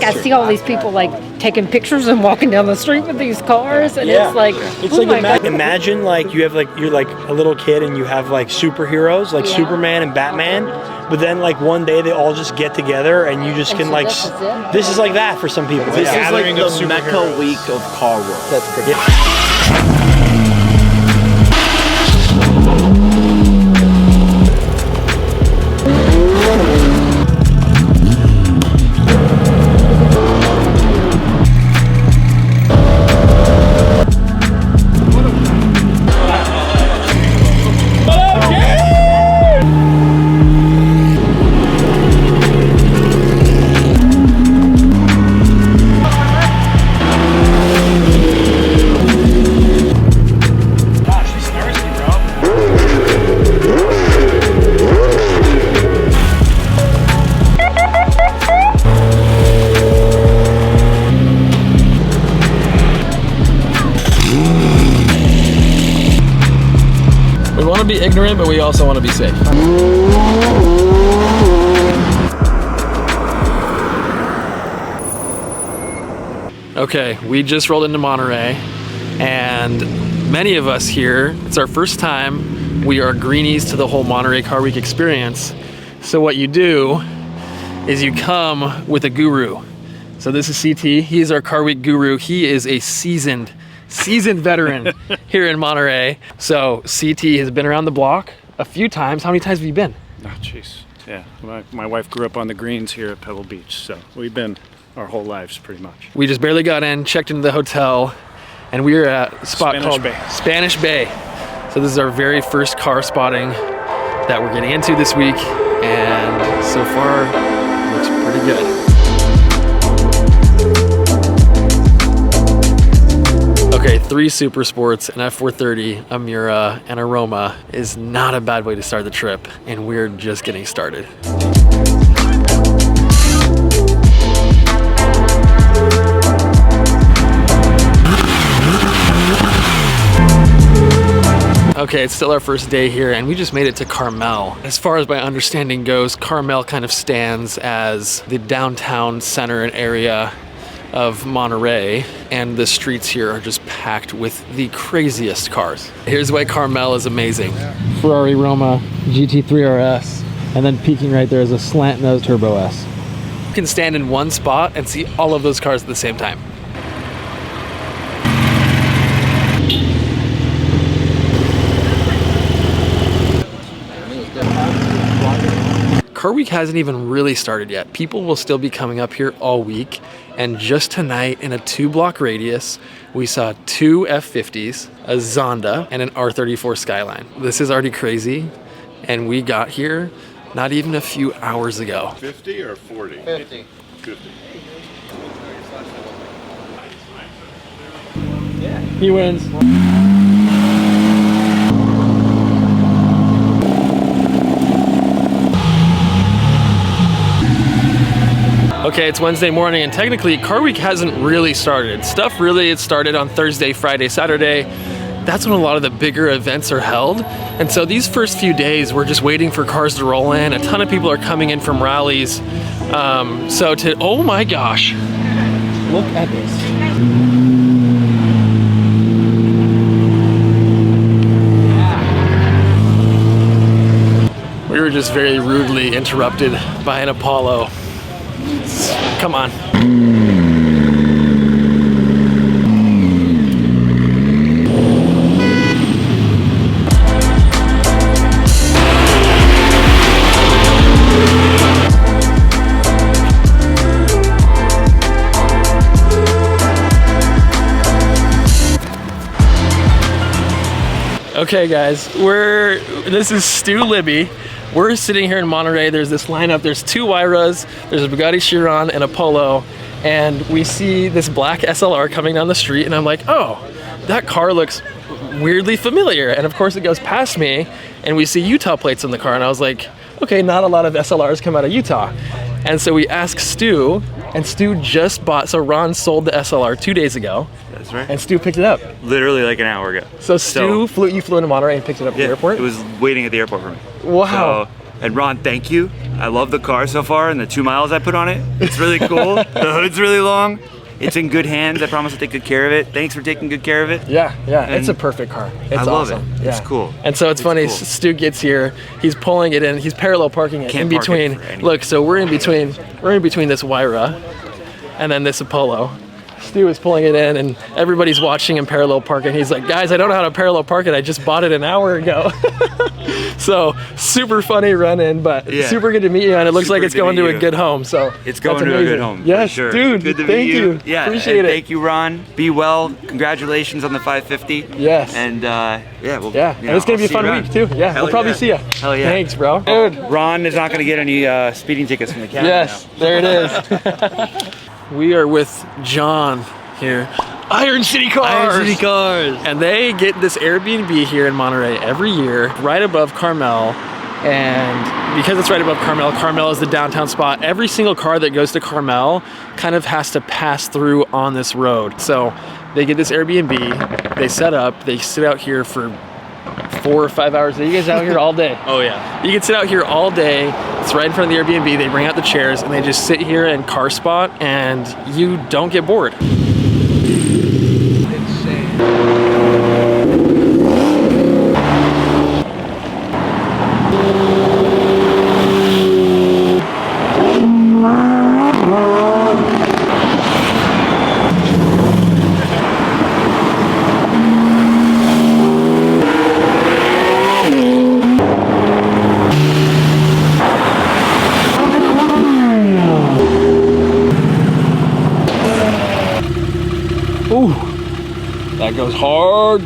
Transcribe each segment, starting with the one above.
like I see all these people like taking pictures and walking down the street with these cars, and it's like, it's imagine like you have like you're like a little kid and you have like superheroes like Superman and Batman, but then like one day they all just get together and you just can like this is like that for some people. This is like the Mecca week of car world. That's pretty. We want to be ignorant, but we also want to be safe. Okay, we just rolled into Monterey, and many of us here, it's our first time. We are greenies to the whole Monterey Car Week experience. So what you do is you come with a guru. So this is CT, he is our Car Week guru. He is a seasoned veteran here in Monterey. So CT has been around the block a few times. How many times have you been? Oh, jeez. Yeah, my wife grew up on the greens here at Pebble Beach, so we've been our whole lives pretty much. We just barely got in, checked into the hotel, and we were at a spot called Spanish Bay. So this is our very first car spotting that we're getting into this week, and so far looks pretty good. Okay, 3 Super Sports, an F430, a Miura, and a Roma is not a bad way to start the trip, and we're just getting started. Okay, it's still our first day here, and we just made it to Carmel. As far as my understanding goes, Carmel kind of stands as the downtown center and area of Monterey, and the streets here are just packed with the craziest cars. Here's why Carmel is amazing. Ferrari Roma GT3 RS, and then peeking right there is a slant nose Turbo S. You can stand in one spot and see all of those cars at the same time. Car Week hasn't even really started yet. People will still be coming up here all week, and just tonight in a 2-block radius, we saw 2 F50s, a Zonda, and an R34 Skyline. This is already crazy, and we got here not even a few hours ago. 50 or 40? 50. 50. He wins. Okay, it's Wednesday morning, and technically Car Week hasn't really started. Stuff really it started on Thursday, Friday, Saturday. That's when a lot of the bigger events are held. And so these first few days, we're just waiting for cars to roll in. A ton of people are coming in from rallies. Oh my gosh. Look at this. We were just very rudely interrupted by an Apollo. Come on. Okay guys, this is Stu Libby. We're sitting here in Monterey. There's this lineup. There's 2 Huayras, there's a Bugatti Chiron and a Polo, and we see this black SLR coming down the street, and I'm like, oh, that car looks weirdly familiar. And of course it goes past me, and we see Utah plates on the car, and I was like, okay, not a lot of SLRs come out of Utah. And so we asked Stu, and Stu just bought, so Ron sold the SLR 2 days ago. That's right. And Stu picked it up. Literally like an hour ago. So Stu you flew into Monterey and picked it up at the airport? It was waiting at the airport for me. Wow. So, and Ron, thank you. I love the car so far and the 2 miles I put on it. It's really cool. The hood's really long. It's in good hands. I promise to take good care of it. Thanks for taking good care of it. Yeah, And it's a perfect car. It's I love awesome. it. It's cool. And so it's funny, cool. Stu gets here, he's pulling it in, he's parallel parking it Can't in park it between. for anything. Look, so we're in between this Wyra and then this Apollo. Stu is pulling it in and everybody's watching him parallel park it. He's like, guys, I don't know how to parallel park it. I just bought it an hour ago. So super funny run in, but Yeah. super good to meet you. And it looks Super like it's good to going meet to a you. good home. So It's going that's to a amazing. good home. Yes, for sure. dude. Good to thank meet you. Yeah, Appreciate and it. Thank you, Ron. Be well. Congratulations on the 550. Yes. And yeah, well, Yeah, you and it's know, gonna be a I'll see fun you week around. too. Yeah, Hell we'll probably yeah. see you. Hell yeah. Thanks, bro. Dude. Ron is not going to get any speeding tickets from the county. Yes, there it is. We are with John here. Iron City Cars! Iron City Cars! And they get this Airbnb here in Monterey every year, right above Carmel. And because it's right above Carmel, Carmel is the downtown spot. Every single car that goes to Carmel kind of has to pass through on this road. So they get this Airbnb, they set up, they sit out here for 4 or 5 hours. Are you guys out here all day? Oh yeah. You can sit out here all day. It's right in front of the Airbnb. They bring out the chairs and they just sit here and car spot and you don't get bored. Ooh, that goes hard.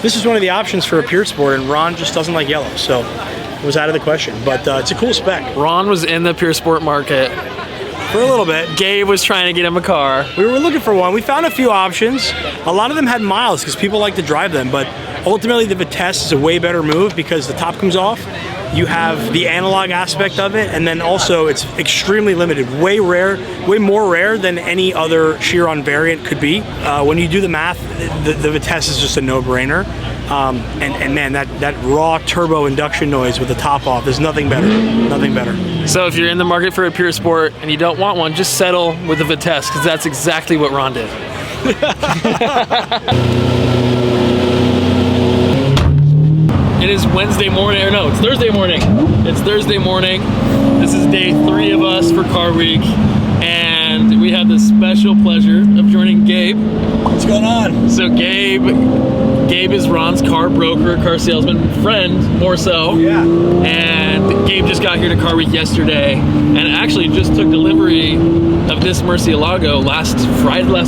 This is one of the options for a Pure Sport, and Ron just doesn't like yellow, so it was out of the question. But it's a cool spec. Ron was in the Pure Sport market. For a little bit. Gabe was trying to get him a car. We were looking for one. We found a few options. A lot of them had miles because people like to drive them, but ultimately the Vitesse is a way better move because the top comes off. You have the analog aspect of it, and then also it's extremely limited, way more rare than any other Chiron variant could be. When you do the math, the Vitesse is just a no-brainer. And man, that raw turbo induction noise with the top off, there's nothing better, nothing better. So if you're in the market for a Pure Sport and you don't want one, just settle with the Vitesse because that's exactly what Ron did. It is Wednesday morning, or no, it's Thursday morning. It's Thursday morning. This is day 3 of us for Car Week. And we have the special pleasure of joining Gabe. What's going on? So Gabe is Ron's car broker, car salesman, friend, more so. Yeah. And Gabe just got here to Car Week yesterday and actually just took delivery of this Murcielago last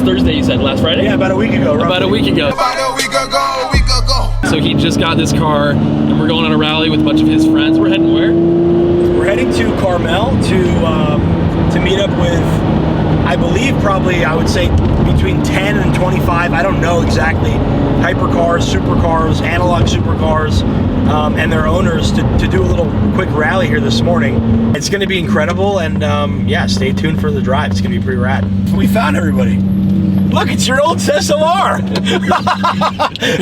Thursday, you said, last Friday? Yeah, about a week ago, roughly. About a week ago. About a week ago. So he just got this car and we're going on a rally with a bunch of his friends. We're heading where? We're heading to Carmel to meet up with, I believe probably, I would say between 10 and 25, I don't know exactly, hypercars, supercars, analog supercars, and their owners to do a little quick rally here this morning. It's going to be incredible, and yeah, stay tuned for the drive. It's going to be pretty rad. We found everybody. Look, it's your old SLR.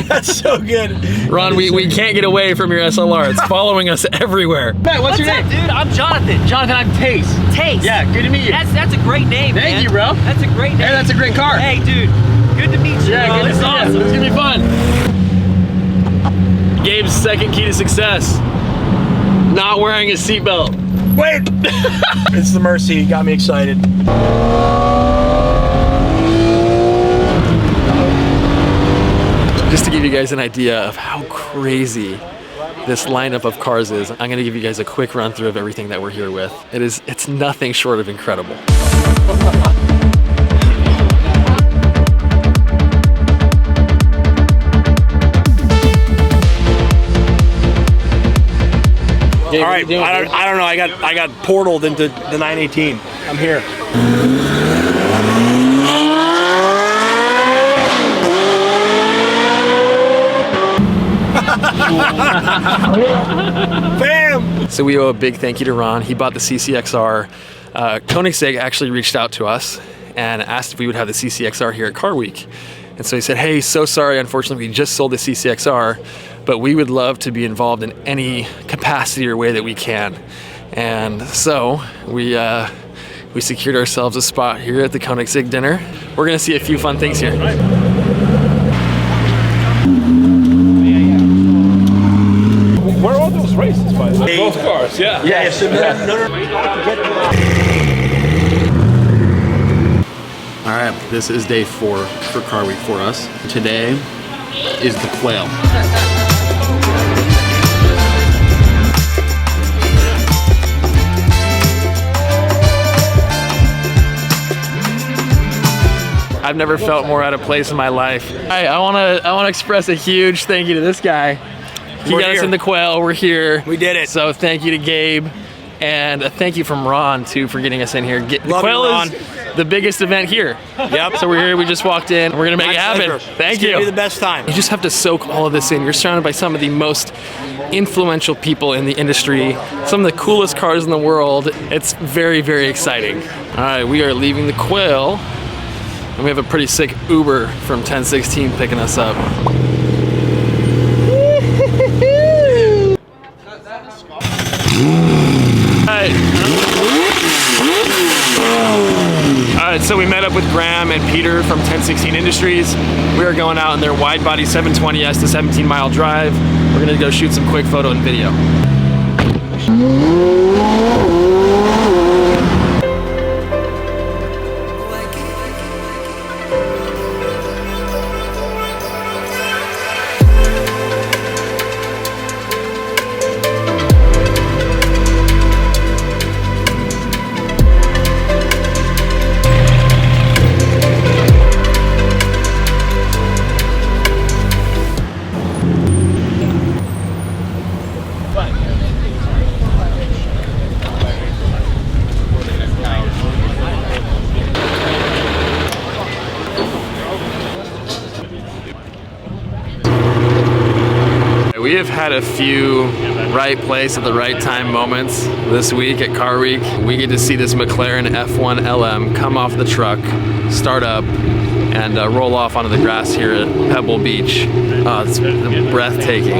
That's so good. Ron, we can't get away from your SLR. It's following us everywhere. Matt, what's your name? Up, dude? I'm Jonathan. Jonathan, I'm Tace. Taste. Yeah, good to meet you. That's a great name, man. Thank you, bro. That's a great name. Hey, that's a great car. Hey, dude. Good to meet you, Yeah, bro. good to This is see awesome. you. It's gonna be fun. Gabe's second key to success: not wearing a seatbelt. Wait! It's the Mercy. Got me excited. Just to give you guys an idea of how crazy this lineup of cars is, I'm gonna give you guys a quick run through of everything that we're here with. It's nothing short of incredible. All right, I don't know. I got portaled into the 918. I'm here. Bam! So we owe a big thank you to Ron. He bought the CCXR. Koenigsegg actually reached out to us and asked if we would have the CCXR here at Car Week. And so he said, hey, so sorry, unfortunately we just sold the CCXR, but we would love to be involved in any capacity or way that we can. And so we secured ourselves a spot here at the Koenigsegg dinner. We're gonna see a few fun things here. Where are all those races, by the way? Both cars, yeah. Yeah, so All right, this is day 4 for Car Week for us. Today is the quail. I've never felt more out of place in my life. I wanna express a huge thank you to this guy. He We're got us here. in the quail, we're here. We did it. So thank you to Gabe. And a thank you from Ron too for getting us in here. The Love you, quail Ron. is the biggest event here. Yep. So we're here, we just walked in, we're gonna make My it happen. pleasure. Thank It's gonna you. be the best time. You just have to soak all of this in. You're surrounded by some of the most influential people in the industry, some of the coolest cars in the world. It's very, very exciting. All right, we are leaving the quail, and we have a pretty sick Uber from 1016 picking us up. Alright, so we met up with Graham and Peter from 1016 Industries. We are going out in their wide body 720S to 17-mile drive. We're gonna go shoot some quick photo and video. We have had a few right place at the right time moments this week at Car Week. We get to see this McLaren F1 LM come off the truck, start up, and roll off onto the grass here at Pebble Beach. Oh, it's breathtaking.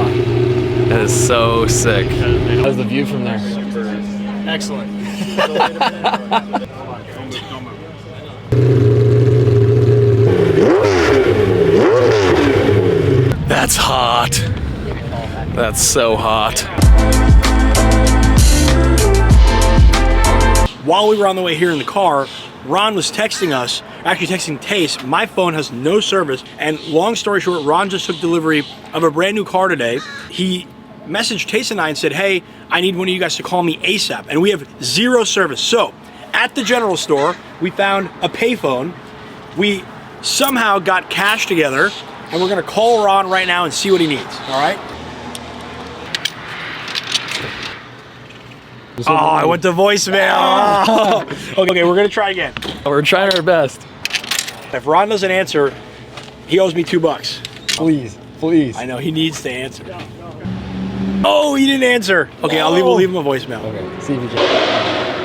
It is so sick. How's the view from there? Excellent. That's hot. That's so hot. While we were on the way here in the car, Ron was texting us, actually texting Tace. My phone has no service, and long story short, Ron just took delivery of a brand new car today. He messaged Tace and I and said, hey, I need one of you guys to call me ASAP, and we have zero service. So, at the general store, we found a payphone. We somehow got cash together, and we're gonna call Ron right now and see what he needs, all right? Oh, I went to voicemail. Oh. Okay, we're gonna try again. We're trying our best. If Ron doesn't answer, he owes me $2. Please, please. I know, he needs to answer. Oh, he didn't answer. Okay, we'll leave him a voicemail. Okay, see if you can.